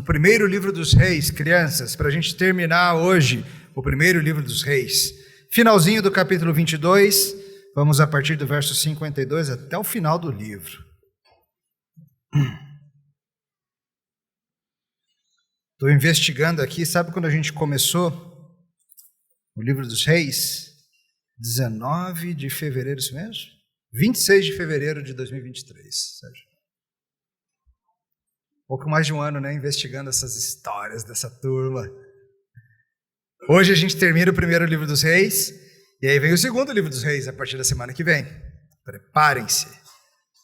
no primeiro livro dos Reis, crianças, para a gente terminar hoje o primeiro livro dos Reis. Finalzinho do capítulo 22, vamos a partir do verso 52 até o final do livro. Estou investigando aqui, sabe quando a gente começou o livro dos Reis? 19 de fevereiro, isso mesmo? 26 de fevereiro de 2023, Sérgio. Pouco mais de um ano, né, investigando essas histórias dessa turma. Hoje a gente termina o primeiro livro dos Reis, e aí vem o segundo livro dos Reis, a partir da semana que vem. Preparem-se,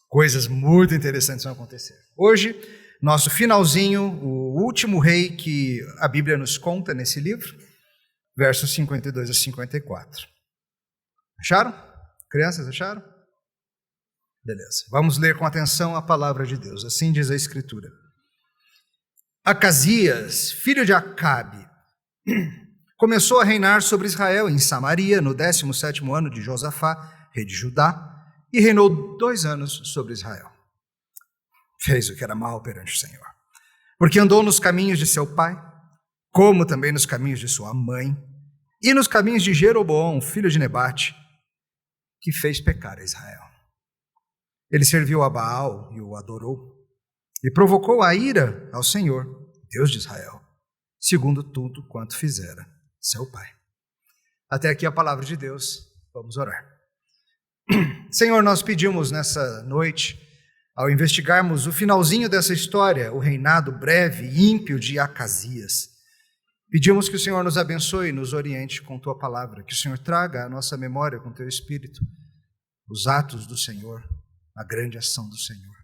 coisas muito interessantes vão acontecer. Hoje, nosso finalzinho, o último rei que a Bíblia nos conta nesse livro, versos 52 a 54. Acharam? Crianças, acharam? Beleza. Vamos ler com atenção a palavra de Deus. Assim diz a Escritura. Acasias, filho de Acabe, começou a reinar sobre Israel em Samaria no 17º ano de Josafá, rei de Judá, e reinou 2 anos sobre Israel. Fez o que era mal perante o Senhor, porque andou nos caminhos de seu pai, como também nos caminhos de sua mãe, e nos caminhos de Jeroboão, filho de Nebate, que fez pecar a Israel. Ele serviu a Baal e o adorou, e provocou a ira ao Senhor, Deus de Israel, segundo tudo quanto fizera seu pai. Até aqui a palavra de Deus, vamos orar. Senhor, nós pedimos nessa noite, ao investigarmos o finalzinho dessa história, o reinado breve e ímpio de Acasias, pedimos que o Senhor nos abençoe e nos oriente com tua palavra, que o Senhor traga à nossa memória com teu Espírito os atos do Senhor, a grande ação do Senhor.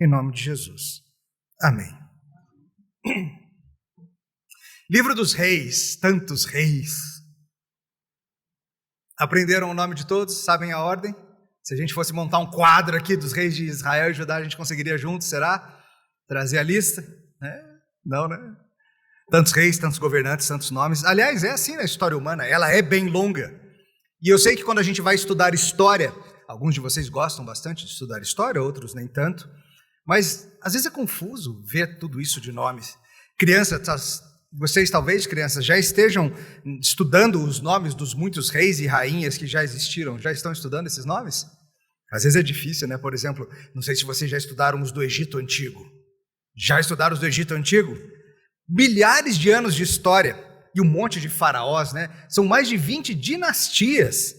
Em nome de Jesus. Amém. Livro dos Reis, tantos reis. Aprenderam o nome de todos? Sabem a ordem? Se a gente fosse montar um quadro aqui dos reis de Israel e Judá, a gente conseguiria juntos, será? Trazer a lista? Não, né? Tantos reis, tantos governantes, tantos nomes. Aliás, é assim na história humana, ela é bem longa. E eu sei que quando a gente vai estudar história, alguns de vocês gostam bastante de estudar história, outros nem tanto, mas às vezes é confuso ver tudo isso de nomes. Crianças, vocês talvez, crianças, já estejam estudando os nomes dos muitos reis e rainhas que já existiram, já estão estudando esses nomes? Às vezes é difícil, né? Por exemplo, não sei se vocês já estudaram os do Egito Antigo. Já estudaram os do Egito Antigo? Bilhares de anos de história e um monte de faraós, né? São mais de 20 dinastias.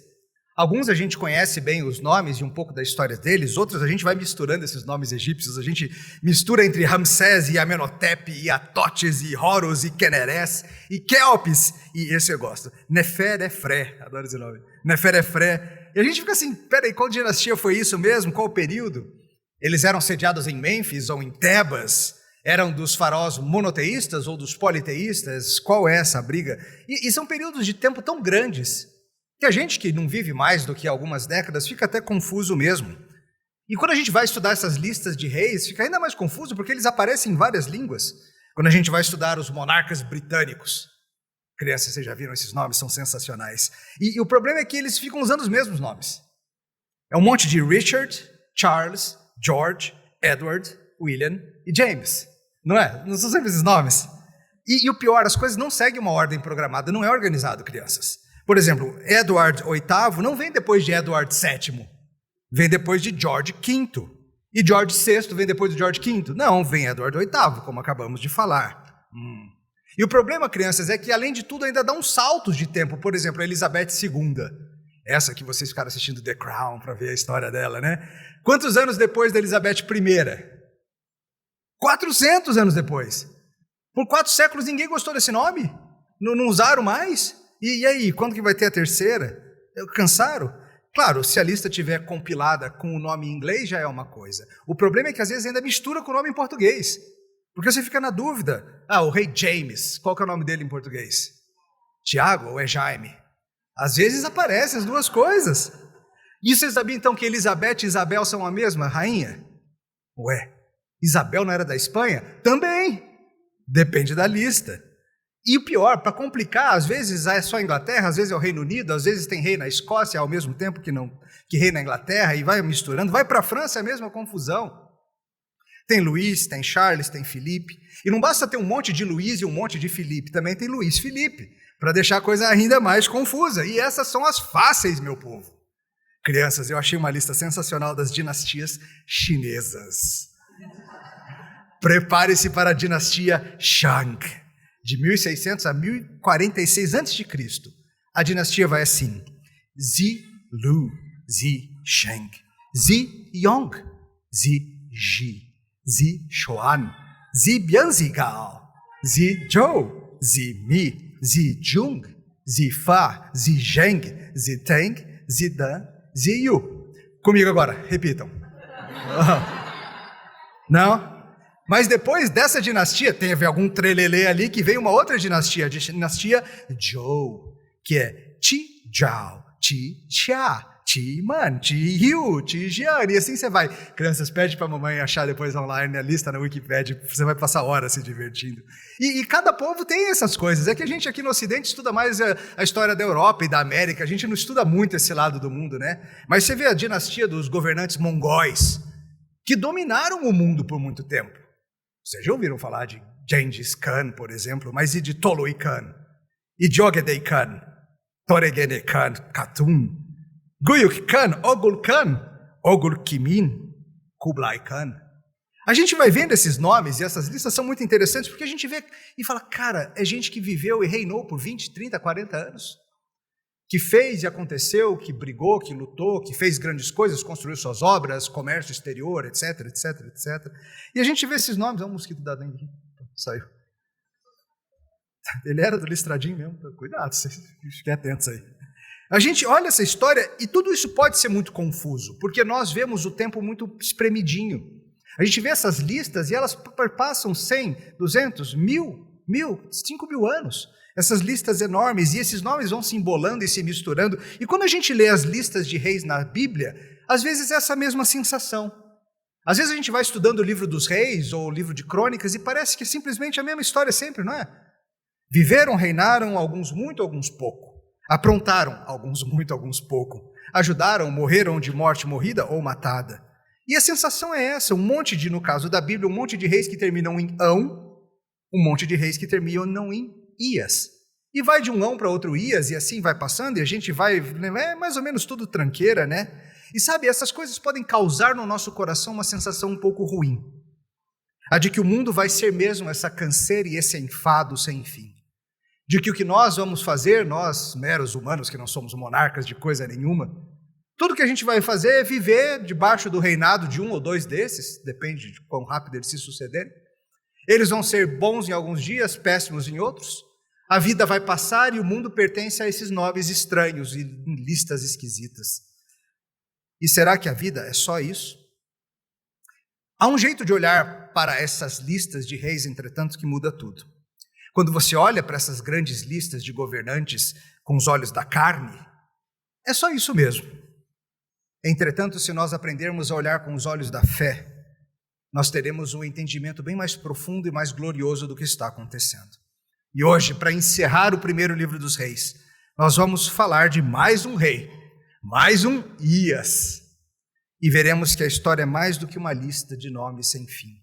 Alguns a gente conhece bem os nomes e um pouco da história deles, outros a gente vai misturando esses nomes egípcios, a gente mistura entre Ramsés e Amenhotep, e Atotes, e Horus, e Quenerés, e Quéopes, e esse eu gosto, Neferefré, adoro esse nome, Neferefré, e a gente fica assim, peraí, qual dinastia foi isso mesmo, qual o período? Eles eram sediados em Mênfis ou em Tebas? Eram dos faraós monoteístas ou dos politeístas? Qual é essa briga? E são períodos de tempo tão grandes, que a gente que não vive mais do que algumas décadas fica até confuso mesmo. E quando a gente vai estudar essas listas de reis, fica ainda mais confuso porque eles aparecem em várias línguas. Quando a gente vai estudar os monarcas britânicos, crianças, vocês já viram esses nomes, são sensacionais. E o problema é que eles ficam usando os mesmos nomes. É um monte de Richard, Charles, George, Edward, William e James. Não é? Não são sempre esses nomes. E o pior, as coisas não seguem uma ordem programada, não é organizado, crianças. Por exemplo, Edward VIII não vem depois de Edward VII, vem depois de George V. E George VI vem depois de George V. Não, vem Edward VIII, como acabamos de falar. E o problema, crianças, é que além de tudo ainda dá uns saltos de tempo. Por exemplo, a Elizabeth II, essa que vocês ficaram assistindo The Crown para ver a história dela, né? Quantos anos depois da Elizabeth I? 400 anos depois. Por 4 séculos ninguém gostou desse nome? Não usaram mais? E aí, quando que vai ter a terceira? Cansaram? Claro, se a lista estiver compilada com o nome em inglês já é uma coisa. O problema é que às vezes ainda mistura com o nome em português. Porque você fica na dúvida. O rei James, qual que é o nome dele em português? Tiago ou é Jaime? Às vezes aparecem as duas coisas. E você sabia então que Elizabeth e Isabel são a mesma rainha? Ué, Isabel não era da Espanha? Também. Depende da lista. E o pior, para complicar, às vezes é só a Inglaterra, às vezes é o Reino Unido, às vezes tem rei na Escócia ao mesmo tempo que rei na Inglaterra, e vai misturando. Vai para a França, é a mesma confusão. Tem Luís, tem Charles, tem Felipe. E não basta ter um monte de Luís e um monte de Felipe, também tem Luís Felipe, para deixar a coisa ainda mais confusa. E essas são as fáceis, meu povo. Crianças, eu achei uma lista sensacional das dinastias chinesas. Prepare-se para a dinastia Shang, de 1600 a 1046 a.C. A dinastia vai assim: Zi Lu, Zi Sheng, Zi Yong, Zi Ji, Zi Xuan, Zi Bianzigao, Zi Zhou, Zi Mi, Zi Jung, Zi Fa, Zi Zheng, Zi Teng, Zi Dan, Zi Yu. Comigo agora, repitam. Não? Mas depois dessa dinastia, teve algum trelelê ali que veio uma outra dinastia, a dinastia Zhou, que é Qi Zhao, Qi Xia, Qi Man, Qi Yu, Qi Jian, e assim você vai. Crianças, pede para a mamãe achar depois online a lista na Wikipedia, você vai passar horas se divertindo. E cada povo tem essas coisas. É que a gente aqui no Ocidente estuda mais a história da Europa e da América, a gente não estuda muito esse lado do mundo, né? Mas você vê a dinastia dos governantes mongóis, que dominaram o mundo por muito tempo. Vocês já ouviram falar de Gengis Khan, por exemplo, mas e de Tolui Khan? E Jogedei Khan? Toregene Khan, Khatun? Guyuk Khan, Ogul Khan? Ogul Kimin? Kublai Khan? A gente vai vendo esses nomes e essas listas são muito interessantes porque a gente vê e fala, cara, é gente que viveu e reinou por 20, 30, 40 anos. Que fez e aconteceu, que brigou, que lutou, que fez grandes coisas, construiu suas obras, comércio exterior, etc, etc, etc. E a gente vê esses nomes, é um mosquito da dengue aqui, saiu. Ele era do listradinho mesmo, cuidado, fiquem atentos aí. A gente olha essa história e tudo isso pode ser muito confuso, porque nós vemos o tempo muito espremidinho. A gente vê essas listas e elas passam 100, 200, 1000, 5.000 anos. Essas listas enormes, e esses nomes vão se embolando e se misturando. E quando a gente lê as listas de reis na Bíblia, às vezes é essa mesma sensação. Às vezes a gente vai estudando o livro dos reis ou o livro de crônicas e parece que é simplesmente a mesma história sempre, não é? Viveram, reinaram, alguns muito, alguns pouco. Aprontaram, alguns muito, alguns pouco. Ajudaram, morreram de morte morrida ou matada. E a sensação é essa, no caso da Bíblia, um monte de reis que terminam em ão, um monte de reis que terminam em Ias. E vai de um ão para outro Ias, e assim vai passando, e a gente vai, é mais ou menos tudo tranqueira, né? E sabe, essas coisas podem causar no nosso coração uma sensação um pouco ruim. A de que o mundo vai ser mesmo essa canseira e esse enfado sem fim. De que o que nós vamos fazer, nós, meros humanos, que não somos monarcas de coisa nenhuma, tudo que a gente vai fazer é viver debaixo do reinado de um ou dois desses, depende de quão rápido eles se sucederem. Eles vão ser bons em alguns dias, péssimos em outros. A vida vai passar e o mundo pertence a esses nomes estranhos e listas esquisitas. E será que a vida é só isso? Há um jeito de olhar para essas listas de reis, entretanto, que muda tudo. Quando você olha para essas grandes listas de governantes com os olhos da carne, é só isso mesmo. Entretanto, se nós aprendermos a olhar com os olhos da fé, nós teremos um entendimento bem mais profundo e mais glorioso do que está acontecendo. E hoje, para encerrar o primeiro livro dos reis, nós vamos falar de mais um rei, mais um Ias. E veremos que a história é mais do que uma lista de nomes sem fim,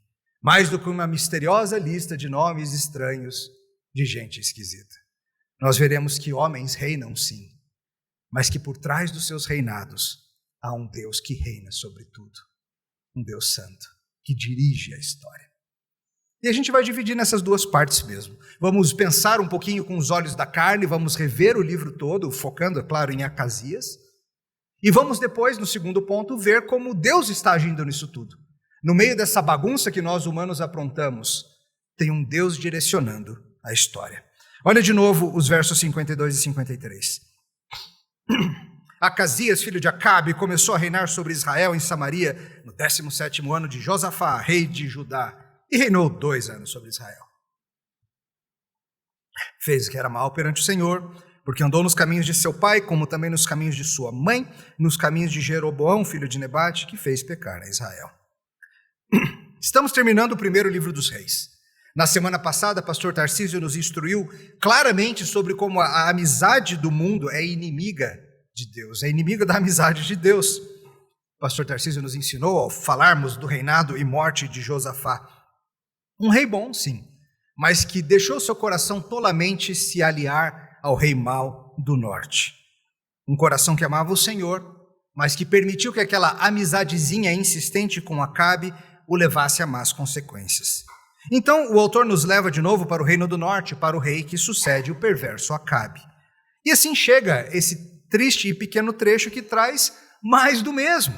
mais do que uma misteriosa lista de nomes estranhos de gente esquisita. Nós veremos que homens reinam sim, mas que por trás dos seus reinados há um Deus que reina sobre tudo, um Deus santo, que dirige a história. E a gente vai dividir nessas duas partes mesmo. Vamos pensar um pouquinho com os olhos da carne, vamos rever o livro todo, focando, é claro, em Acasias. E vamos depois, no segundo ponto, ver como Deus está agindo nisso tudo. No meio dessa bagunça que nós humanos aprontamos, tem um Deus direcionando a história. Olha de novo os versos 52 e 53. Acasias, filho de Acabe, começou a reinar sobre Israel em Samaria no 17º ano de Josafá, rei de Judá, e reinou 2 anos sobre Israel. Fez o que era mal perante o Senhor, porque andou nos caminhos de seu pai, como também nos caminhos de sua mãe, nos caminhos de Jeroboão, filho de Nebate, que fez pecar a Israel. Estamos terminando o primeiro livro dos reis. Na semana passada, pastor Tarcísio nos instruiu claramente sobre como a amizade do mundo é inimiga de Deus, é inimiga da amizade de Deus. pastor Tarcísio nos ensinou ao falarmos do reinado e morte de Josafá. Um rei bom, sim, mas que deixou seu coração tolamente se aliar ao rei mau do norte. Um coração que amava o Senhor, mas que permitiu que aquela amizadezinha insistente com Acabe o levasse a más consequências. Então, o autor nos leva de novo para o reino do norte, para o rei que sucede o perverso Acabe. E assim chega esse triste e pequeno trecho que traz mais do mesmo.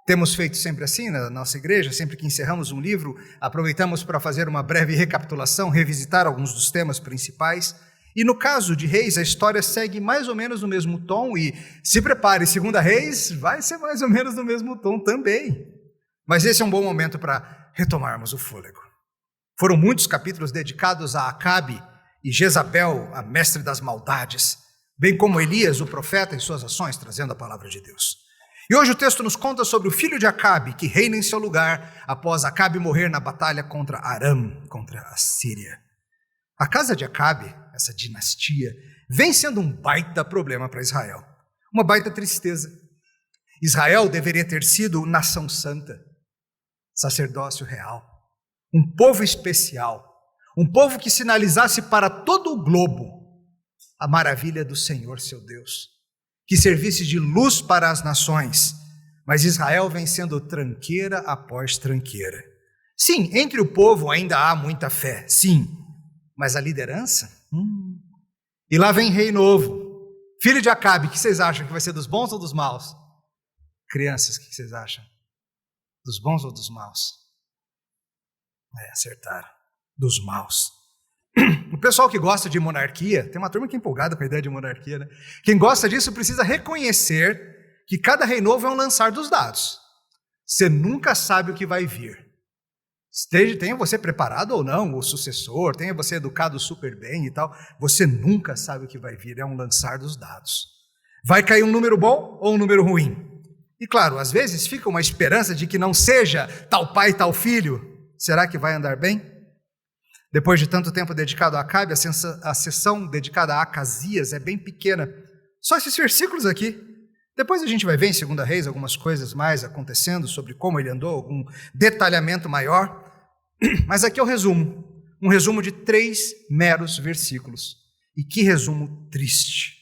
Temos feito sempre assim na nossa igreja, sempre que encerramos um livro, aproveitamos para fazer uma breve recapitulação, revisitar alguns dos temas principais. E no caso de Reis, a história segue mais ou menos no mesmo tom e se prepare, segunda Reis vai ser mais ou menos no mesmo tom também. Mas esse é um bom momento para retomarmos o fôlego. Foram muitos capítulos dedicados a Acabe e Jezabel, a mestre das maldades, bem como Elias, o profeta, e suas ações, trazendo a palavra de Deus. E hoje o texto nos conta sobre o filho de Acabe, que reina em seu lugar após Acabe morrer na batalha contra Aram, contra a Síria. A casa de Acabe, essa dinastia, vem sendo um baita problema para Israel. Uma baita tristeza. Israel deveria ter sido nação santa, sacerdócio real, um povo especial, um povo que sinalizasse para todo o globo a maravilha do Senhor, seu Deus, que servisse de luz para as nações, mas Israel vem sendo tranqueira após tranqueira. Sim, entre o povo ainda há muita fé, sim, mas a liderança? E lá vem rei novo, filho de Acabe, que vocês acham que vai ser dos bons ou dos maus? Crianças, o que vocês acham? Dos bons ou dos maus? Acertaram, dos maus. O pessoal que gosta de monarquia, tem uma turma que é empolgada com a ideia de monarquia, né? Quem gosta disso precisa reconhecer que cada rei novo é um lançar dos dados. Você nunca sabe o que vai vir. Tenha você preparado ou não, o sucessor, tenha você educado super bem e tal, você nunca sabe o que vai vir, é um lançar dos dados. Vai cair um número bom ou um número ruim? E claro, às vezes fica uma esperança de que não seja tal pai, tal filho. Será que vai andar bem? Depois de tanto tempo dedicado a Acabe, a sessão dedicada a Acasias é bem pequena. Só esses versículos aqui. Depois a gente vai ver em 2 Reis algumas coisas mais acontecendo sobre como ele andou, algum detalhamento maior. Mas aqui é o resumo. Um resumo de 3 meros versículos. E que resumo triste.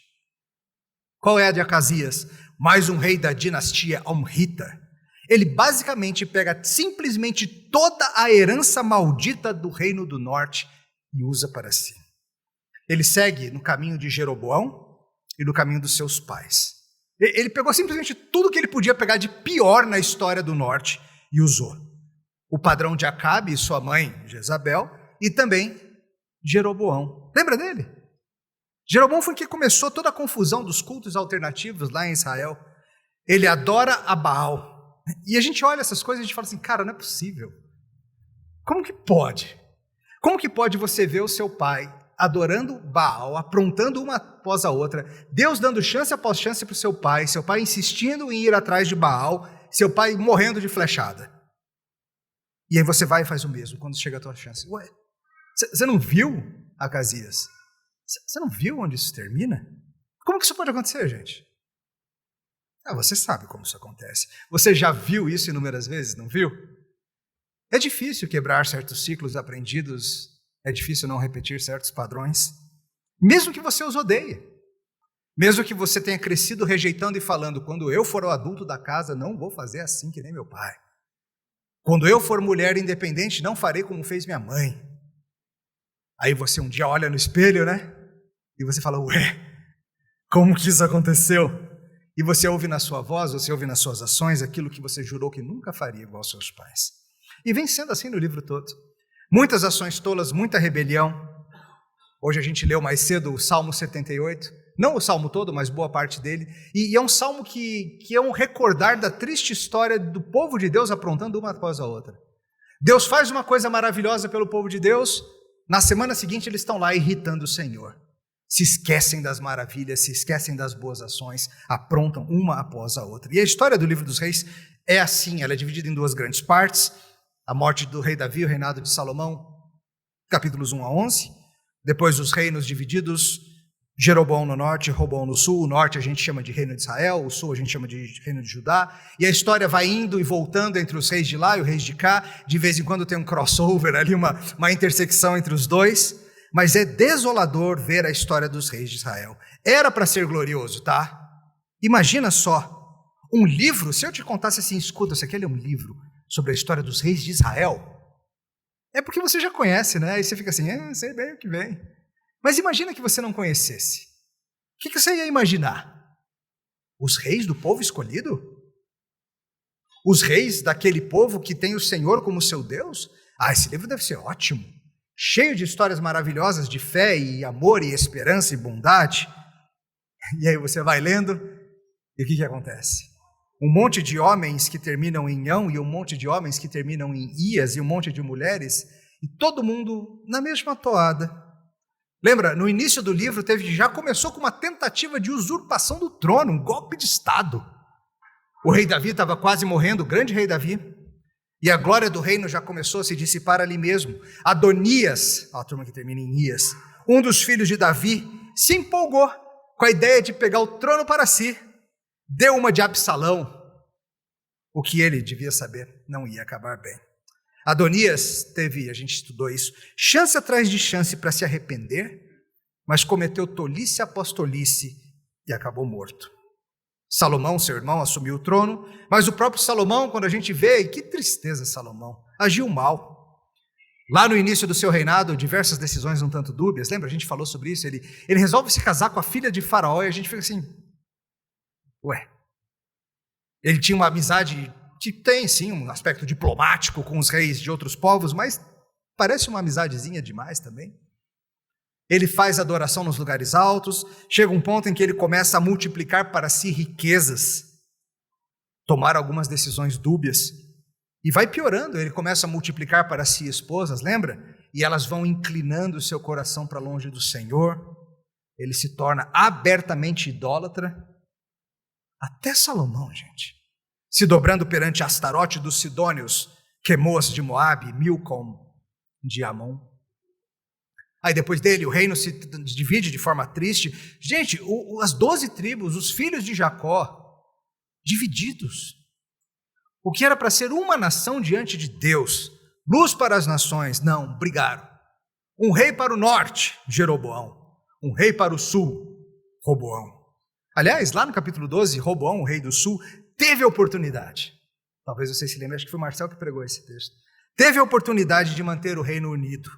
Qual é a de Acasias? Mais um rei da dinastia Omrita. Ele basicamente pega simplesmente toda a herança maldita do reino do norte e usa para si. Ele segue no caminho de Jeroboão e no caminho dos seus pais. Ele pegou simplesmente tudo que ele podia pegar de pior na história do norte e usou. O padrão de Acabe e sua mãe, Jezabel, e também Jeroboão. Lembra dele? Jeroboão foi quem começou toda a confusão dos cultos alternativos lá em Israel. Ele adora a Baal. E a gente olha essas coisas e a gente fala assim, cara, não é possível. Como que pode? Como que pode você ver o seu pai adorando Baal, aprontando uma após a outra, Deus dando chance após chance para o seu pai insistindo em ir atrás de Baal, seu pai morrendo de flechada. E aí você vai e faz o mesmo quando chega a tua chance. Ué, você não viu, Acasias? Você não viu onde isso termina? Como que isso pode acontecer, gente? Você sabe como isso acontece. Você já viu isso inúmeras vezes, não viu? É difícil quebrar certos ciclos aprendidos, é difícil não repetir certos padrões, mesmo que você os odeie. Mesmo que você tenha crescido rejeitando e falando, quando eu for o adulto da casa, não vou fazer assim que nem meu pai. Quando eu for mulher independente, não farei como fez minha mãe. Aí você um dia olha no espelho, né? E você fala, ué, como que isso aconteceu? E você ouve na sua voz, você ouve nas suas ações aquilo que você jurou que nunca faria igual aos seus pais. E vem sendo assim no livro todo. Muitas ações tolas, muita rebelião. Hoje a gente leu mais cedo o Salmo 78. Não o salmo todo, mas boa parte dele. E é um salmo que é um recordar da triste história do povo de Deus aprontando uma após a outra. Deus faz uma coisa maravilhosa pelo povo de Deus, na semana seguinte eles estão lá irritando o Senhor. Se esquecem das maravilhas, se esquecem das boas ações, aprontam uma após a outra. E a história do livro dos reis é assim, ela é dividida em 2 grandes partes. A morte do rei Davi, o reinado de Salomão, capítulos 1 a 11. Depois os reinos divididos Jeroboão no norte, Roboão no sul. O norte a gente chama de reino de Israel, o sul a gente chama de reino de Judá. E a história vai indo e voltando entre os reis de lá e os reis de cá. De vez em quando tem um crossover ali, uma intersecção entre os dois. Mas é desolador ver a história dos reis de Israel. Era para ser glorioso, tá? Imagina só, um livro, se eu te contasse assim, escuta, isso aqui é um livro sobre a história dos reis de Israel. É porque você já conhece, né? E você fica assim, sei bem o que vem. Mas imagina que você não conhecesse. O que você ia imaginar? Os reis do povo escolhido? Os reis daquele povo que tem o Senhor como seu Deus? Esse livro deve ser ótimo. Cheio de histórias maravilhosas de fé e amor e esperança e bondade. E aí você vai lendo, e o que acontece? Um monte de homens que terminam em ão, e um monte de homens que terminam em ias, e um monte de mulheres, e todo mundo na mesma toada. Lembra, no início do livro já começou com uma tentativa de usurpação do trono, um golpe de Estado. O rei Davi estava quase morrendo, o grande rei Davi, e a glória do reino já começou a se dissipar ali mesmo. Adonias, a turma que termina em Ias, um dos filhos de Davi, se empolgou com a ideia de pegar o trono para si, deu uma de Absalão. O que ele devia saber não ia acabar bem. Adonias teve, a gente estudou isso, chance atrás de chance para se arrepender, mas cometeu tolice após tolice e acabou morto. Salomão, seu irmão, assumiu o trono, mas o próprio Salomão, quando a gente vê, e que tristeza Salomão, agiu mal. Lá no início do seu reinado, diversas decisões um tanto dúbias, lembra? A gente falou sobre isso, ele resolve se casar com a filha de Faraó e a gente fica assim, ele tinha uma amizade que tem sim um aspecto diplomático com os reis de outros povos, mas parece uma amizadezinha demais também. Ele faz adoração nos lugares altos, chega um ponto em que ele começa a multiplicar para si riquezas, tomar algumas decisões dúbias, e vai piorando, ele começa a multiplicar para si esposas, lembra? E elas vão inclinando o seu coração para longe do Senhor, ele se torna abertamente idólatra, até Salomão, gente, se dobrando perante Astarote dos Sidônios, Quemos de Moabe, Milcom de Amon. Aí depois dele o reino se divide de forma triste. Gente, as 12 tribos, os filhos de Jacó, divididos. O que era para ser uma nação diante de Deus, luz para as nações, não, brigaram. Um rei para o norte, Jeroboão. Um rei para o sul, Roboão. Aliás, lá no capítulo 12, Roboão, o rei do sul, teve a oportunidade, talvez vocês se lembrem, acho que foi o Marcel que pregou esse texto, teve a oportunidade de manter o reino unido,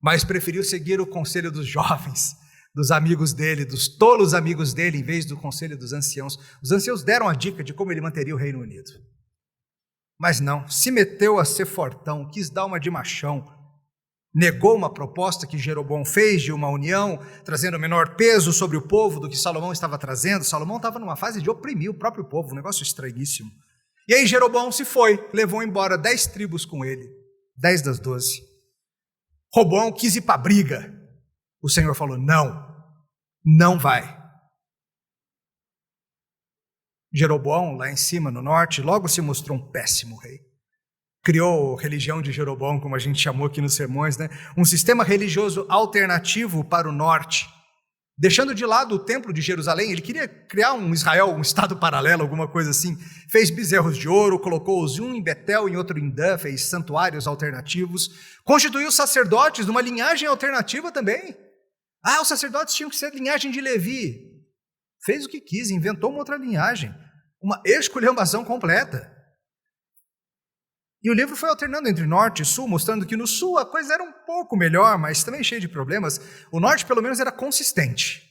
mas preferiu seguir o conselho dos jovens, dos amigos dele, dos tolos amigos dele, em vez do conselho dos anciãos. Os anciãos deram a dica de como ele manteria o reino unido. Mas não, se meteu a ser fortão, quis dar uma de machão, negou uma proposta que Jeroboão fez de uma união, trazendo menor peso sobre o povo do que Salomão estava trazendo. Salomão estava numa fase de oprimir o próprio povo, um negócio estranhíssimo. E aí Jeroboão se foi, levou embora 10 tribos com ele, 10 das 12. Roboão quis ir para a briga. O Senhor falou, não vai. Jeroboão, lá em cima, no norte, logo se mostrou um péssimo rei. Criou a religião de Jeroboão, como a gente chamou aqui nos sermões, né? Um sistema religioso alternativo para o norte. Deixando de lado o templo de Jerusalém, ele queria criar um Israel, um estado paralelo, alguma coisa assim. Fez bezerros de ouro, colocou-os um em Betel e outro em Dan, fez santuários alternativos. Constituiu sacerdotes de uma linhagem alternativa também. Os sacerdotes tinham que ser linhagem de Levi. Fez o que quis, inventou uma outra linhagem. Uma esculhambação completa. E o livro foi alternando entre norte e sul, mostrando que no sul a coisa era um pouco melhor, mas também cheia de problemas. O norte, pelo menos, era consistente.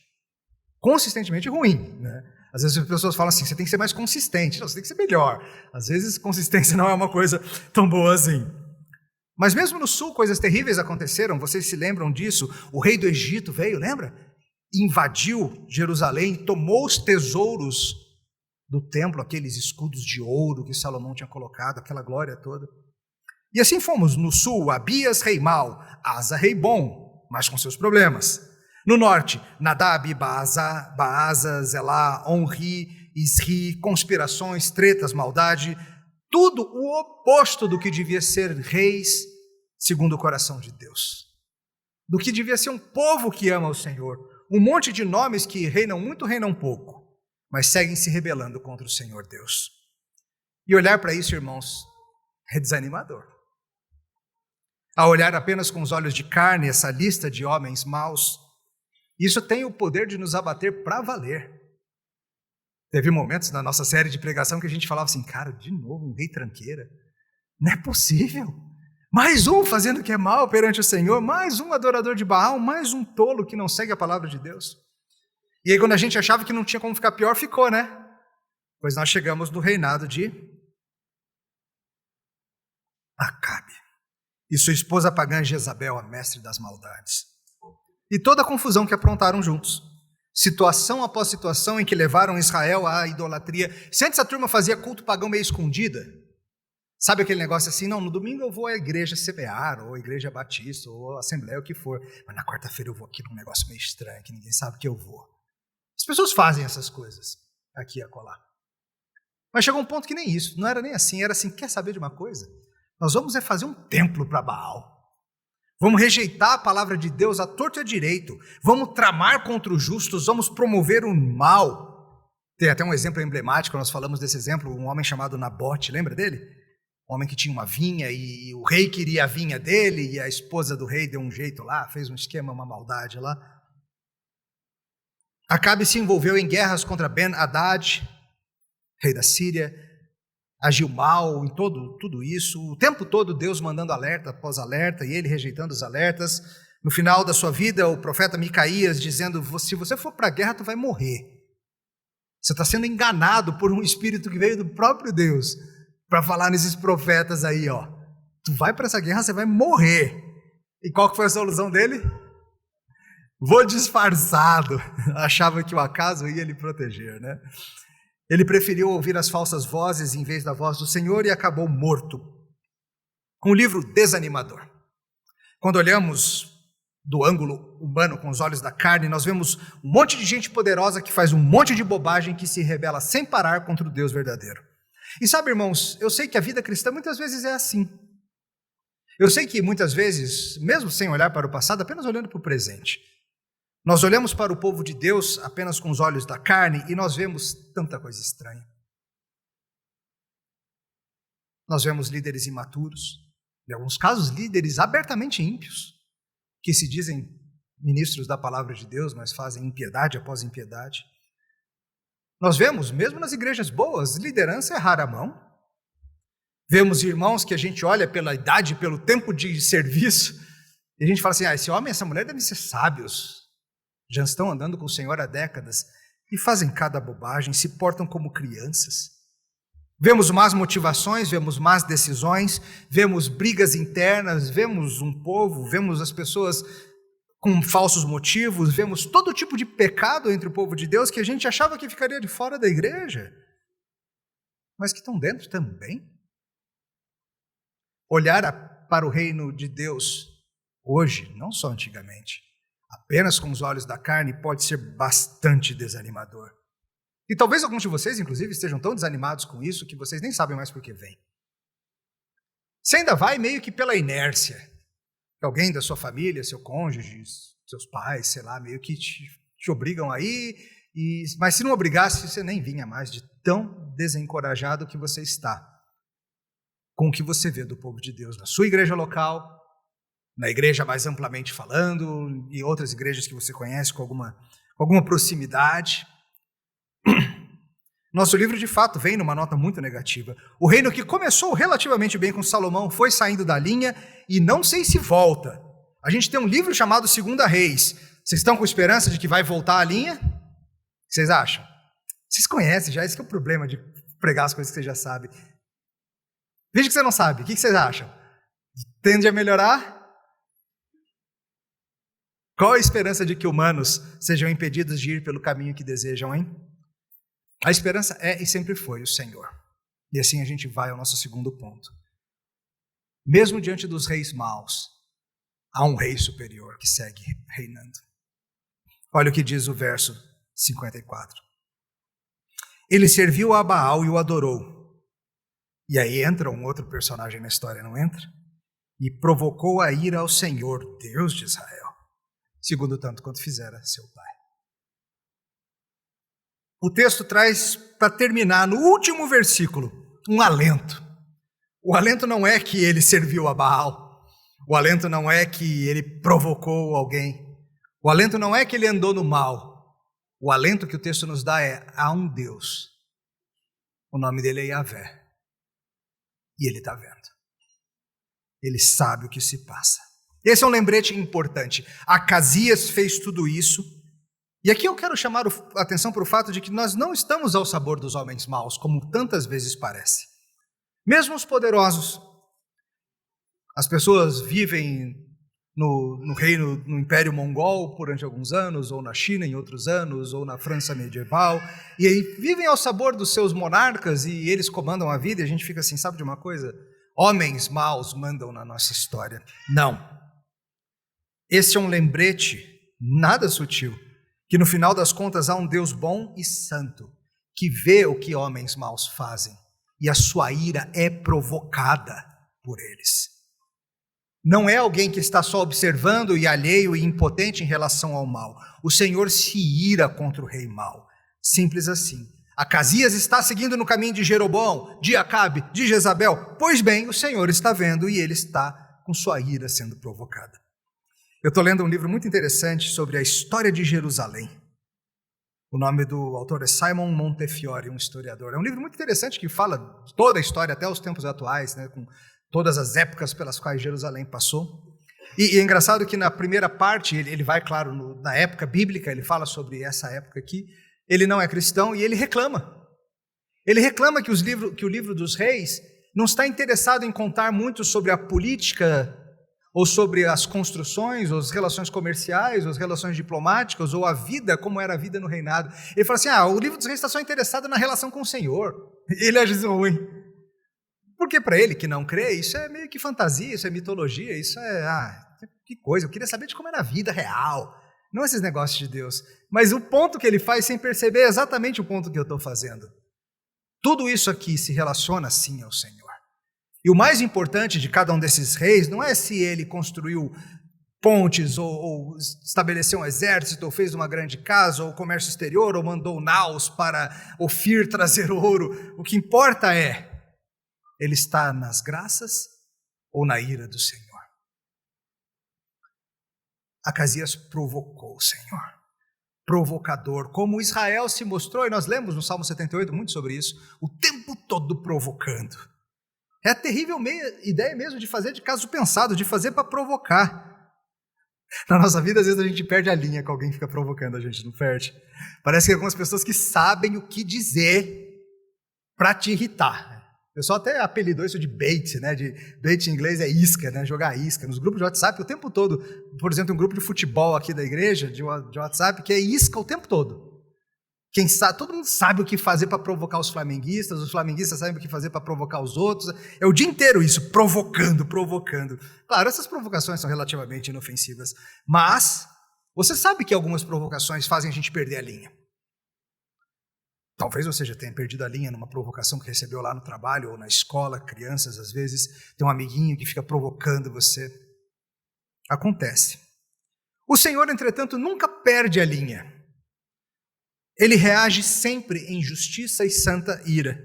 Consistentemente ruim, né? Às vezes as pessoas falam assim, você tem que ser mais consistente. Não, você tem que ser melhor. Às vezes consistência não é uma coisa tão boa assim. Mas mesmo no sul, coisas terríveis aconteceram. Vocês se lembram disso? O rei do Egito veio, lembra? Invadiu Jerusalém, tomou os tesouros do templo, aqueles escudos de ouro que Salomão tinha colocado, aquela glória toda. E assim fomos no sul, Abias, rei mau, Asa, rei bom, mas com seus problemas. No norte, Nadab, Baasa, Zelá, Onri, Isri, conspirações, tretas, maldade, tudo o oposto do que devia ser reis segundo o coração de Deus. Do que devia ser um povo que ama o Senhor, Um monte de nomes que reinam muito, reinam pouco, mas seguem se rebelando contra o Senhor Deus. E olhar para isso, irmãos, é desanimador. Ao olhar apenas com os olhos de carne essa lista de homens maus, isso tem o poder de nos abater para valer. Teve momentos na nossa série de pregação que a gente falava assim, cara, de novo um rei tranqueira? Não é possível. Mais um fazendo o que é mal perante o Senhor, mais um adorador de Baal, mais um tolo que não segue a palavra de Deus. E aí quando a gente achava que não tinha como ficar pior, ficou, né? Pois nós chegamos no reinado de Acabe e sua esposa pagã Jezabel, a mestre das maldades. E toda a confusão que aprontaram juntos. Situação após situação em que levaram Israel à idolatria. Se antes a turma fazia culto pagão meio escondida, sabe aquele negócio assim, não, no domingo eu vou à igreja CBA, ou à igreja batista, ou à assembleia, o que for, mas na quarta-feira eu vou aqui num negócio meio estranho, que ninguém sabe que eu vou. As pessoas fazem essas coisas, aqui e acolá. Mas chegou um ponto que nem isso, não era nem assim, era assim, quer saber de uma coisa? Nós vamos fazer um templo para Baal. Vamos rejeitar a palavra de Deus à torto e à direito. Vamos tramar contra os justos, vamos promover o mal. Tem até um exemplo emblemático, nós falamos desse exemplo, um homem chamado Nabote, lembra dele? Um homem que tinha uma vinha e o rei queria a vinha dele e a esposa do rei deu um jeito lá, fez um esquema, uma maldade lá. Acabe se envolveu em guerras contra Ben-Hadad, rei da Síria, agiu mal em tudo isso, o tempo todo Deus mandando alerta após alerta e ele rejeitando os alertas. No final da sua vida, o profeta Micaías dizendo, se você for para a guerra, tu vai morrer. Você está sendo enganado por um espírito que veio do próprio Deus para falar nesses profetas aí, ó. Tu vai para essa guerra, você vai morrer. E qual que foi a solução dele? Vou disfarçado. Achava que o acaso ia lhe proteger, né? Ele preferiu ouvir as falsas vozes em vez da voz do Senhor e acabou morto. Um livro desanimador. Quando olhamos do ângulo humano com os olhos da carne, nós vemos um monte de gente poderosa que faz um monte de bobagem que se rebela sem parar contra o Deus verdadeiro. E sabe, irmãos, eu sei que a vida cristã muitas vezes é assim. Eu sei que muitas vezes, mesmo sem olhar para o passado, apenas olhando para o presente, nós olhamos para o povo de Deus apenas com os olhos da carne e nós vemos tanta coisa estranha. Nós vemos líderes imaturos, em alguns casos líderes abertamente ímpios, que se dizem ministros da palavra de Deus, mas fazem impiedade após impiedade. Nós vemos, mesmo nas igrejas boas, liderança é rara mão. Vemos irmãos que a gente olha pela idade, pelo tempo de serviço, e a gente fala assim, esse homem e essa mulher devem ser sábios. Já estão andando com o Senhor há décadas e fazem cada bobagem, se portam como crianças. Vemos más motivações, vemos más decisões, vemos brigas internas, vemos um povo, vemos as pessoas com falsos motivos, vemos todo tipo de pecado entre o povo de Deus que a gente achava que ficaria de fora da igreja, mas que estão dentro também. Olhar para o reino de Deus hoje, não só antigamente, apenas com os olhos da carne pode ser bastante desanimador. E talvez alguns de vocês, inclusive, estejam tão desanimados com isso que vocês nem sabem mais por que vem. Você ainda vai meio que pela inércia. Alguém da sua família, seu cônjuge, seus pais, sei lá, meio que te obrigam aí, mas se não obrigasse, você nem vinha mais de tão desencorajado que você está com o que você vê do povo de Deus na sua igreja local, na igreja mais amplamente falando, e outras igrejas que você conhece com alguma proximidade. Nosso livro, de fato, vem numa nota muito negativa. O reino que começou relativamente bem com Salomão foi saindo da linha e não sei se volta. A gente tem um livro chamado 2 Reis. Vocês estão com esperança de que vai voltar a linha? O que vocês acham? Vocês conhecem já, esse que é o problema de pregar as coisas que você já sabe. Veja que você não sabe, o que vocês acham? Tende a melhorar? Qual a esperança de que humanos sejam impedidos de ir pelo caminho que desejam, hein? A esperança é e sempre foi o Senhor. E assim a gente vai ao nosso segundo ponto. Mesmo diante dos reis maus, há um rei superior que segue reinando. Olha o que diz o verso 54. Ele serviu a Baal e o adorou. E aí entra um outro personagem na história, não entra? E provocou a ira ao Senhor, Deus de Israel, segundo tanto quanto fizera seu pai. o texto traz, para terminar, no último versículo, um alento. O alento não é que ele serviu a Baal. O alento não é que ele provocou alguém. O alento não é que ele andou no mal. O alento que o texto nos dá é: há um Deus. O nome dele é Yahvé. E ele está vendo. Ele sabe o que se passa. Esse é um lembrete importante. Acasias fez tudo isso. E aqui eu quero chamar a atenção para o fato de que nós não estamos ao sabor dos homens maus, como tantas vezes parece. Mesmo os poderosos. As pessoas vivem no reino, no Império Mongol durante alguns anos, ou na China em outros anos, ou na França medieval, e aí vivem ao sabor dos seus monarcas e eles comandam a vida, e a gente fica assim, sabe de uma coisa? Homens maus mandam na nossa história. Não. Esse é um lembrete nada sutil, que no final das contas há um Deus bom e santo, que vê o que homens maus fazem, e a sua ira é provocada por eles. Não é alguém que está só observando e alheio e impotente em relação ao mal. O Senhor se ira contra o rei mau. Simples assim. Acasias está seguindo no caminho de Jeroboão, de Acabe, de Jezabel. Pois bem, o Senhor está vendo e ele está com sua ira sendo provocada. Eu estou lendo um livro muito interessante sobre a história de Jerusalém. O nome do autor é Simon Montefiore, um historiador. É um livro muito interessante que fala de toda a história até os tempos atuais, né, com todas as épocas pelas quais Jerusalém passou. E é engraçado que na primeira parte, ele vai, claro, na época bíblica, ele fala sobre essa época aqui, ele não é cristão e ele reclama. Ele reclama que o livro dos reis não está interessado em contar muito sobre a política, ou sobre as construções, ou as relações comerciais, ou as relações diplomáticas, ou a vida, como era a vida no reinado. Ele fala assim, o livro dos reis está só interessado na relação com o Senhor. Ele acha isso ruim. Porque para ele que não crê, isso é meio que fantasia, isso é mitologia, isso é, que coisa, eu queria saber de como era a vida real, não esses negócios de Deus. Mas o ponto que ele faz sem perceber é exatamente o ponto que eu estou fazendo. Tudo isso aqui se relaciona sim ao Senhor. E o mais importante de cada um desses reis não é se ele construiu pontes, ou estabeleceu um exército, ou fez uma grande casa, ou comércio exterior, ou mandou naus para Ofir trazer ouro. O que importa é, ele está nas graças ou na ira do Senhor? Acasias provocou o Senhor. Provocador, como Israel se mostrou, e nós lemos no Salmo 78 muito sobre isso, o tempo todo provocando. É a terrível ideia mesmo de fazer de caso pensado, de fazer para provocar. Na nossa vida, às vezes a gente perde a linha com alguém que fica provocando a gente, não perde? Parece que tem algumas pessoas que sabem o que dizer para te irritar. O pessoal até apelidou isso de bait, né? De bait em inglês é isca, né? Jogar isca. Nos grupos de WhatsApp o tempo todo. Por exemplo, um grupo de futebol aqui da igreja, de WhatsApp, que é isca o tempo todo. Quem sabe, todo mundo sabe o que fazer para provocar os flamenguistas sabem o que fazer para provocar os outros. É o dia inteiro isso, provocando. Claro, essas provocações são relativamente inofensivas, mas você sabe que algumas provocações fazem a gente perder a linha. Talvez você já tenha perdido a linha numa provocação que recebeu lá no trabalho ou na escola, crianças às vezes, tem um amiguinho que fica provocando você. Acontece. O Senhor, entretanto, nunca perde a linha. Ele reage sempre em justiça e santa ira.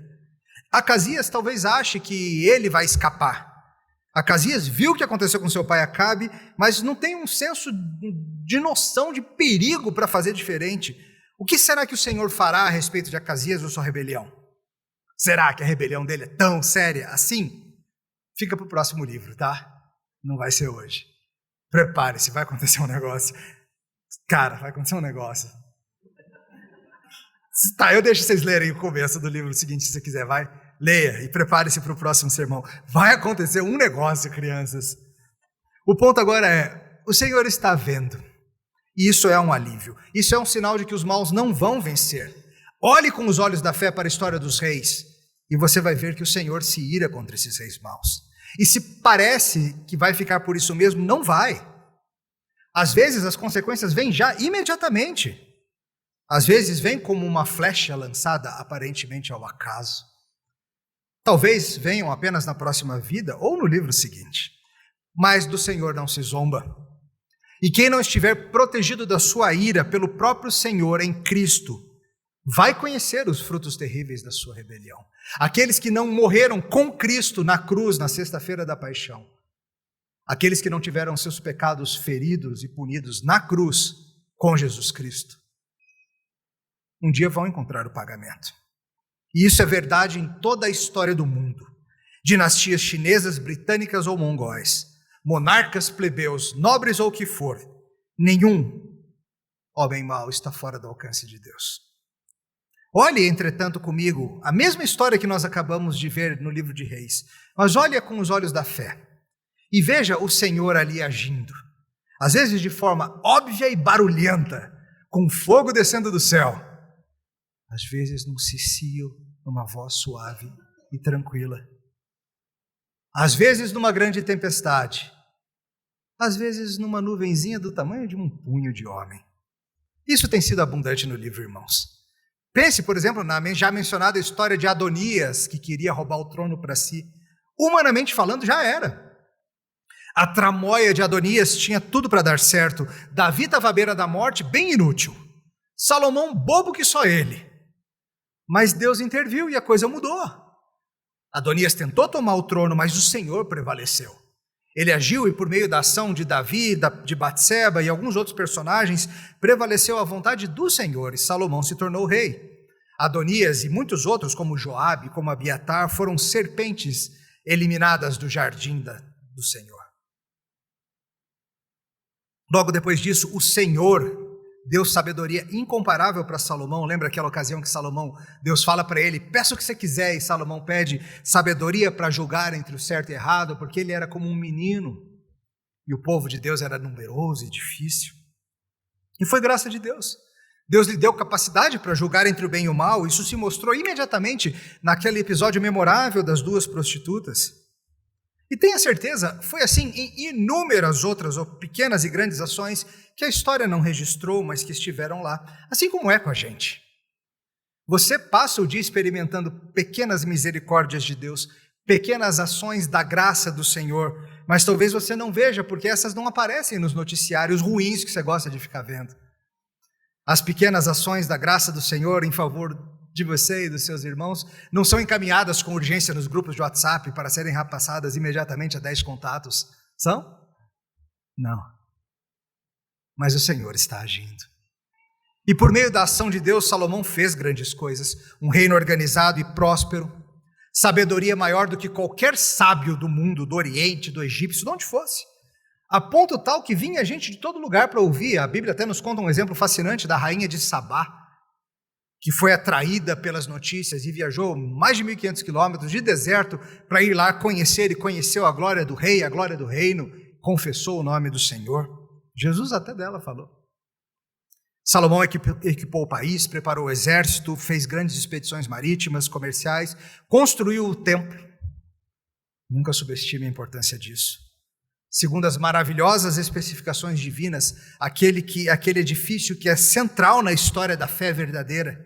Acasias talvez ache que ele vai escapar. Acasias viu o que aconteceu com seu pai Acabe, mas não tem um senso de noção de perigo para fazer diferente. O que será que o Senhor fará a respeito de Acasias ou sua rebelião? Será que a rebelião dele é tão séria assim? Fica para o próximo livro, tá? Não vai ser hoje. Prepare-se, vai acontecer um negócio. Cara, vai acontecer um negócio. Tá, eu deixo vocês lerem o começo do livro seguinte, se você quiser, vai. Leia e prepare-se para o próximo sermão. Vai acontecer um negócio, crianças. O ponto agora é, o Senhor está vendo. E isso é um alívio. Isso é um sinal de que os maus não vão vencer. Olhe com os olhos da fé para a história dos reis e você vai ver que o Senhor se ira contra esses reis maus. E se parece que vai ficar por isso mesmo, não vai. Às vezes as consequências vêm já imediatamente. Às vezes vem como uma flecha lançada aparentemente ao acaso. Talvez venham apenas na próxima vida ou no livro seguinte. Mas do Senhor não se zomba. E quem não estiver protegido da sua ira pelo próprio Senhor em Cristo, vai conhecer os frutos terríveis da sua rebelião. Aqueles que não morreram com Cristo na cruz, na sexta-feira da paixão. Aqueles que não tiveram seus pecados feridos e punidos na cruz com Jesus Cristo. Um dia vão encontrar o pagamento. E isso é verdade em toda a história do mundo. Dinastias chinesas, britânicas ou mongóis, monarcas, plebeus, nobres ou o que for, nenhum homem mau está fora do alcance de Deus. Olhe, entretanto, comigo a mesma história que nós acabamos de ver no livro de Reis, mas olhe com os olhos da fé e veja o Senhor ali agindo, às vezes de forma óbvia e barulhenta, com fogo descendo do céu, às vezes num cicio, numa voz suave e tranquila, às vezes numa grande tempestade, às vezes numa nuvenzinha do tamanho de um punho de homem. Isso tem sido abundante no livro, irmãos. Pense, por exemplo, na já mencionada história de Adonias, que queria roubar o trono para si. Humanamente falando, já era. A tramóia de Adonias tinha tudo para dar certo. Davi estava à beira da morte, bem inútil. Salomão, bobo que só ele. Mas Deus interviu e a coisa mudou. Adonias tentou tomar o trono, mas o Senhor prevaleceu. Ele agiu e por meio da ação de Davi, de Batseba e alguns outros personagens, prevaleceu a vontade do Senhor e Salomão se tornou rei. Adonias e muitos outros, como Joabe, como Abiatar, foram serpentes eliminadas do jardim do Senhor. Logo depois disso, o Senhor deu sabedoria incomparável para Salomão. Lembra aquela ocasião que Deus fala para ele, peça o que você quiser, e Salomão pede sabedoria para julgar entre o certo e errado, porque ele era como um menino, e o povo de Deus era numeroso e difícil. E foi graça de Deus. Deus lhe deu capacidade para julgar entre o bem e o mal. Isso se mostrou imediatamente naquele episódio memorável das duas prostitutas. E tenha certeza, foi assim em inúmeras outras pequenas e grandes ações que a história não registrou, mas que estiveram lá, assim como é com a gente. Você passa o dia experimentando pequenas misericórdias de Deus, pequenas ações da graça do Senhor, mas talvez você não veja, porque essas não aparecem nos noticiários ruins que você gosta de ficar vendo. As pequenas ações da graça do Senhor em favor de você e dos seus irmãos não são encaminhadas com urgência nos grupos de WhatsApp para serem repassadas imediatamente a 10 contatos. São? Não. Mas o Senhor está agindo. E por meio da ação de Deus, Salomão fez grandes coisas. Um reino organizado e próspero, sabedoria maior do que qualquer sábio do mundo, do Oriente, do Egípcio, de onde fosse. A ponto tal que vinha gente de todo lugar para ouvir. A Bíblia até nos conta um exemplo fascinante da rainha de Sabá, que foi atraída pelas notícias e viajou mais de 1.500 quilômetros de deserto para ir lá conhecer, e conheceu a glória do rei, a glória do reino, confessou o nome do Senhor. Jesus até dela falou. Salomão equipou o país, preparou o exército, fez grandes expedições marítimas, comerciais, construiu o templo. Nunca subestime a importância disso. Segundo as maravilhosas especificações divinas, aquele edifício que é central na história da fé verdadeira,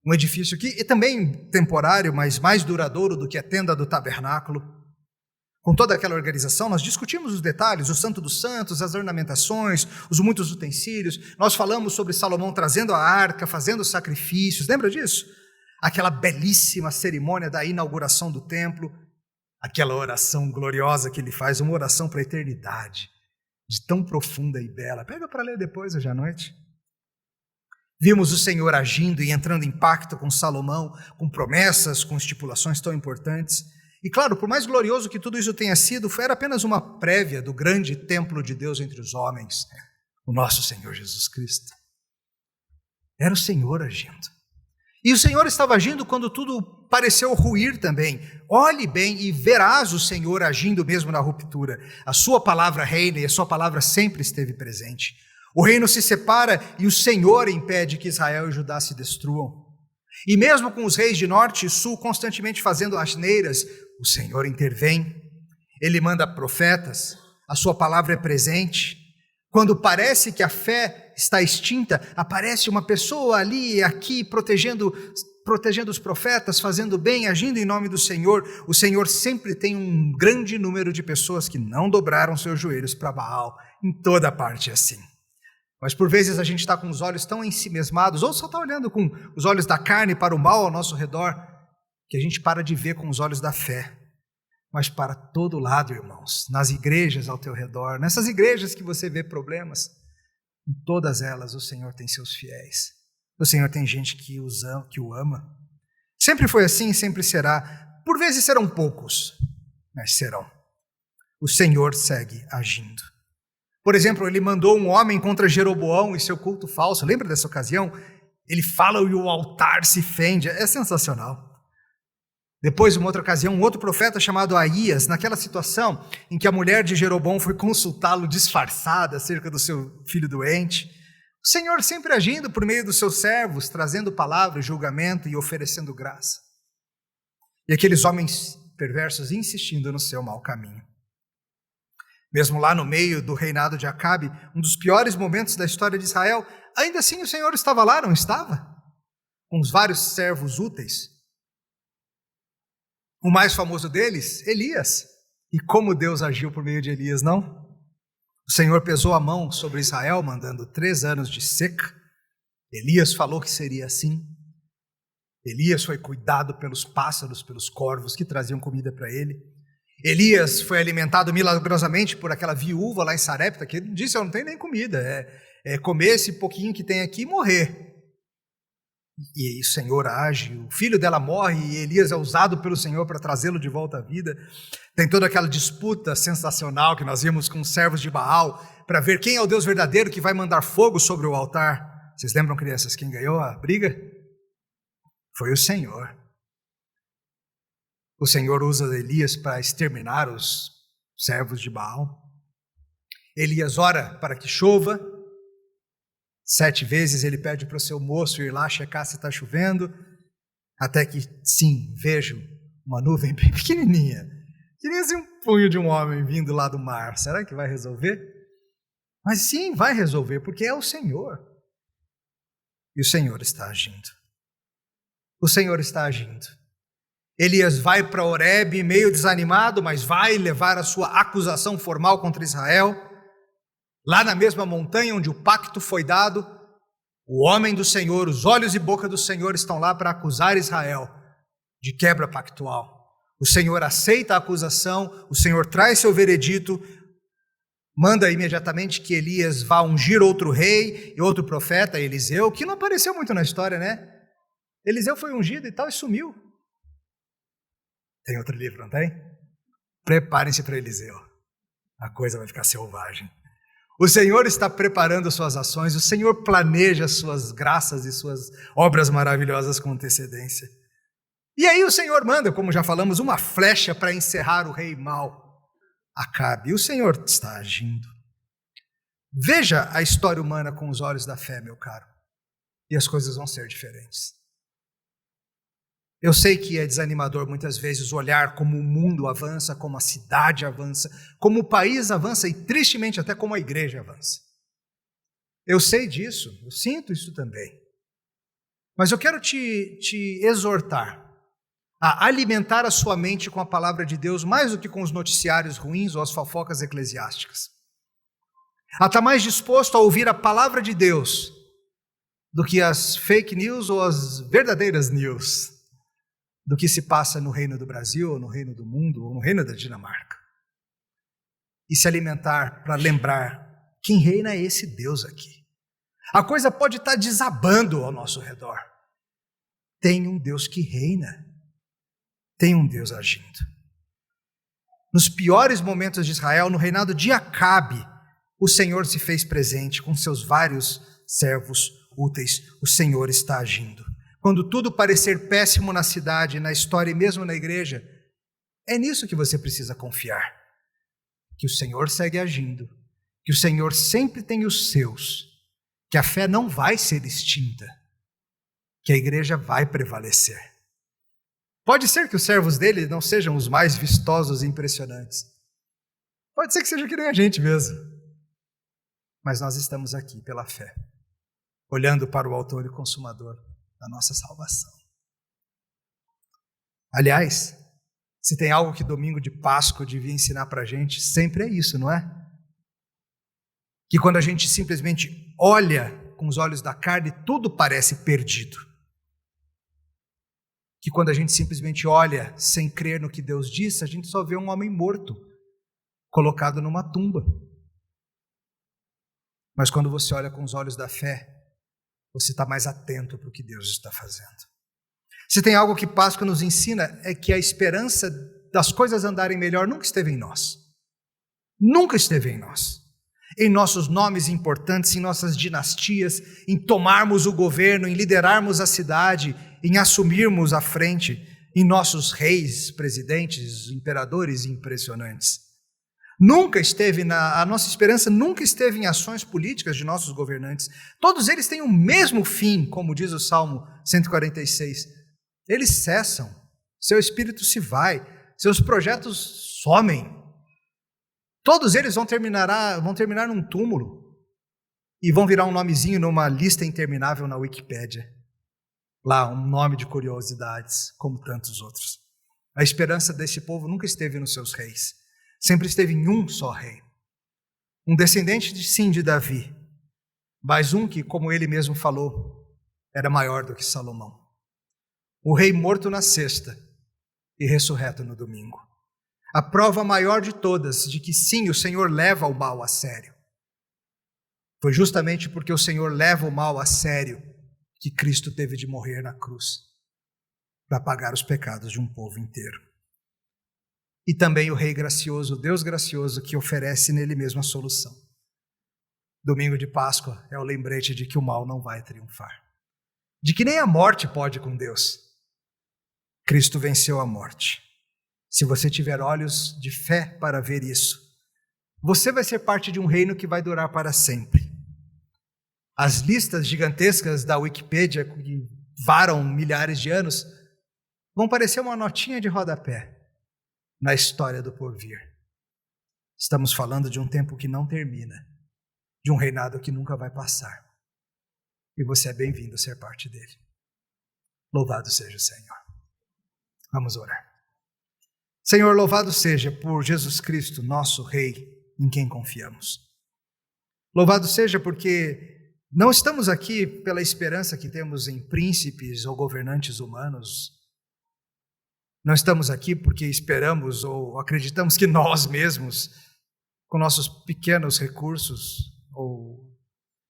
um edifício que é também temporário, mas mais duradouro do que a tenda do tabernáculo. Com toda aquela organização, nós discutimos os detalhes, o Santo dos Santos, as ornamentações, os muitos utensílios. Nós falamos sobre Salomão trazendo a arca, fazendo sacrifícios, lembra disso? Aquela belíssima cerimônia da inauguração do templo, aquela oração gloriosa que ele faz, uma oração para a eternidade, de tão profunda e bela. Pega para ler depois, hoje à noite. Vimos o Senhor agindo e entrando em pacto com Salomão, com promessas, com estipulações tão importantes. E claro, por mais glorioso que tudo isso tenha sido, era apenas uma prévia do grande templo de Deus entre os homens, o nosso Senhor Jesus Cristo. Era o Senhor agindo. E o Senhor estava agindo quando tudo pareceu ruir também. Olhe bem e verás o Senhor agindo mesmo na ruptura. A sua palavra reina e a sua palavra sempre esteve presente. O reino se separa e o Senhor impede que Israel e Judá se destruam. E mesmo com os reis de norte e sul constantemente fazendo asneiras, o Senhor intervém. Ele manda profetas, a sua palavra é presente. Quando parece que a fé está extinta, aparece uma pessoa ali e aqui protegendo os profetas, fazendo bem, agindo em nome do Senhor. O Senhor sempre tem um grande número de pessoas que não dobraram seus joelhos para Baal. Em toda parte é assim. Mas por vezes a gente está com os olhos tão ensimesmados, ou só está olhando com os olhos da carne para o mal ao nosso redor, que a gente para de ver com os olhos da fé. Mas para todo lado, irmãos, nas igrejas ao teu redor, nessas igrejas que você vê problemas, em todas elas o Senhor tem seus fiéis. O Senhor tem gente que o ama. Sempre foi assim e sempre será. Por vezes serão poucos, mas serão. O Senhor segue agindo. Por exemplo, ele mandou um homem contra Jeroboão e seu culto falso. Lembra dessa ocasião? Ele fala e o altar se fende. É sensacional. Depois, uma outra ocasião, um outro profeta chamado Aías, naquela situação em que a mulher de Jeroboão foi consultá-lo disfarçada acerca do seu filho doente. O Senhor sempre agindo por meio dos seus servos, trazendo palavra, julgamento e oferecendo graça. E aqueles homens perversos insistindo no seu mau caminho. Mesmo lá no meio do reinado de Acabe, um dos piores momentos da história de Israel, ainda assim o Senhor estava lá, não estava? Com os vários servos úteis. O mais famoso deles, Elias. E como Deus agiu por meio de Elias, não? O Senhor pesou a mão sobre Israel, mandando 3 anos de seca. Elias falou que seria assim. Elias foi cuidado pelos pássaros, pelos corvos que traziam comida para ele. Elias foi alimentado milagrosamente por aquela viúva lá em Sarepta, que ele disse, eu não tenho nem comida, é comer esse pouquinho que tem aqui e morrer. E o Senhor age, o filho dela morre e Elias é usado pelo Senhor para trazê-lo de volta à vida. Tem toda aquela disputa sensacional que nós vimos com os servos de Baal, para ver quem é o Deus verdadeiro que vai mandar fogo sobre o altar. Vocês lembram, crianças, quem ganhou a briga? Foi o Senhor. O Senhor usa Elias para exterminar os servos de Baal. Elias ora para que chova. 7 vezes ele pede para o seu moço ir lá checar se está chovendo, até que, sim, vejo uma nuvem bem pequenininha, que nem assim um punho de um homem vindo lá do mar. Será que vai resolver? Mas sim, vai resolver, porque é o Senhor. E o Senhor está agindo. O Senhor está agindo. Elias vai para Horebe meio desanimado, mas vai levar a sua acusação formal contra Israel. Lá na mesma montanha onde o pacto foi dado, o homem do Senhor, os olhos e boca do Senhor estão lá para acusar Israel de quebra pactual. O Senhor aceita a acusação, o Senhor traz seu veredito, manda imediatamente que Elias vá ungir outro rei e outro profeta, Eliseu, que não apareceu muito na história, né? Eliseu foi ungido e tal e sumiu. Tem outro livro, não tem? Preparem-se para Eliseu. A coisa vai ficar selvagem. O Senhor está preparando suas ações, o Senhor planeja suas graças e suas obras maravilhosas com antecedência. E aí o Senhor manda, como já falamos, uma flecha para encerrar o rei mau, Acabe. E o Senhor está agindo. Veja a história humana com os olhos da fé, meu caro, e as coisas vão ser diferentes. Eu sei que é desanimador muitas vezes olhar como o mundo avança, como a cidade avança, como o país avança e tristemente até como a igreja avança. Eu sei disso, eu sinto isso também. Mas eu quero te exortar a alimentar a sua mente com a palavra de Deus mais do que com os noticiários ruins ou as fofocas eclesiásticas. A estar mais disposto a ouvir a palavra de Deus do que as fake news ou as verdadeiras news do que se passa no reino do Brasil, ou no reino do mundo, ou no reino da Dinamarca. E se alimentar para lembrar quem reina é esse Deus aqui. A coisa pode estar desabando ao nosso redor. Tem um Deus que reina. Tem um Deus agindo. Nos piores momentos de Israel, no reinado de Acabe, o Senhor se fez presente com seus vários servos úteis. O Senhor está agindo. Quando tudo parecer péssimo na cidade, na história e mesmo na igreja, é nisso que você precisa confiar. Que o Senhor segue agindo, que o Senhor sempre tem os seus, que a fé não vai ser extinta, que a igreja vai prevalecer. Pode ser que os servos dele não sejam os mais vistosos e impressionantes. Pode ser que seja que nem a gente mesmo. Mas nós estamos aqui pela fé, olhando para o autor e consumador da nossa salvação. Aliás, se tem algo que domingo de Páscoa devia ensinar para a gente, sempre é isso, não é? Que quando a gente simplesmente olha com os olhos da carne, tudo parece perdido. Que quando a gente simplesmente olha sem crer no que Deus disse, a gente só vê um homem morto, colocado numa tumba. Mas quando você olha com os olhos da fé, você está mais atento para o que Deus está fazendo. Se tem algo que Páscoa nos ensina, é que a esperança das coisas andarem melhor nunca esteve em nós. Nunca esteve em nós. Em nossos nomes importantes, em nossas dinastias, em tomarmos o governo, em liderarmos a cidade, em assumirmos a frente, em nossos reis, presidentes, imperadores impressionantes. A nossa esperança nunca esteve em ações políticas de nossos governantes. Todos eles têm o mesmo fim, como diz o Salmo 146. Eles cessam, seu espírito se vai, seus projetos somem. Todos eles vão terminar num túmulo e vão virar um nomezinho numa lista interminável na Wikipédia. Lá, um nome de curiosidades, como tantos outros. A esperança desse povo nunca esteve nos seus reis. Sempre esteve em um só rei. Um descendente de Davi, mas um que, como ele mesmo falou, era maior do que Salomão. O rei morto na sexta e ressurreto no domingo. A prova maior de todas de que sim, o Senhor leva o mal a sério. Foi justamente porque o Senhor leva o mal a sério que Cristo teve de morrer na cruz para pagar os pecados de um povo inteiro. E também o Rei gracioso, o Deus gracioso, que oferece nele mesmo a solução. Domingo de Páscoa é o lembrete de que o mal não vai triunfar. De que nem a morte pode com Deus. Cristo venceu a morte. Se você tiver olhos de fé para ver isso, você vai ser parte de um reino que vai durar para sempre. As listas gigantescas da Wikipédia, que varam milhares de anos, vão parecer uma notinha de rodapé na história do porvir. Estamos falando de um tempo que não termina, de um reinado que nunca vai passar. E você é bem-vindo a ser parte dele. Louvado seja o Senhor. Vamos orar. Senhor, louvado seja por Jesus Cristo, nosso Rei, em quem confiamos. Louvado seja porque não estamos aqui pela esperança que temos em príncipes ou governantes humanos. Não estamos aqui porque esperamos ou acreditamos que nós mesmos, com nossos pequenos recursos ou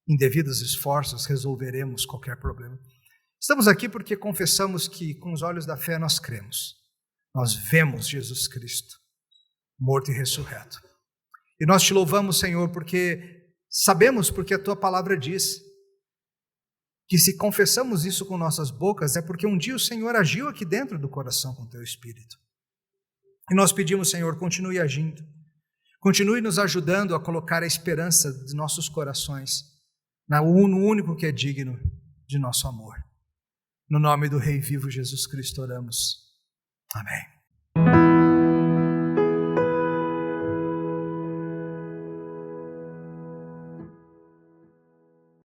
indevidos esforços, resolveremos qualquer problema. Estamos aqui porque confessamos que com os olhos da fé nós cremos. Nós vemos Jesus Cristo, morto e ressurreto. E nós te louvamos, Senhor, porque sabemos, porque a tua palavra diz, que se confessamos isso com nossas bocas, é porque um dia o Senhor agiu aqui dentro do coração com o teu Espírito. E nós pedimos, Senhor, continue agindo, continue nos ajudando a colocar a esperança de nossos corações no único que é digno de nosso amor. No nome do Rei vivo Jesus Cristo oramos. Amém.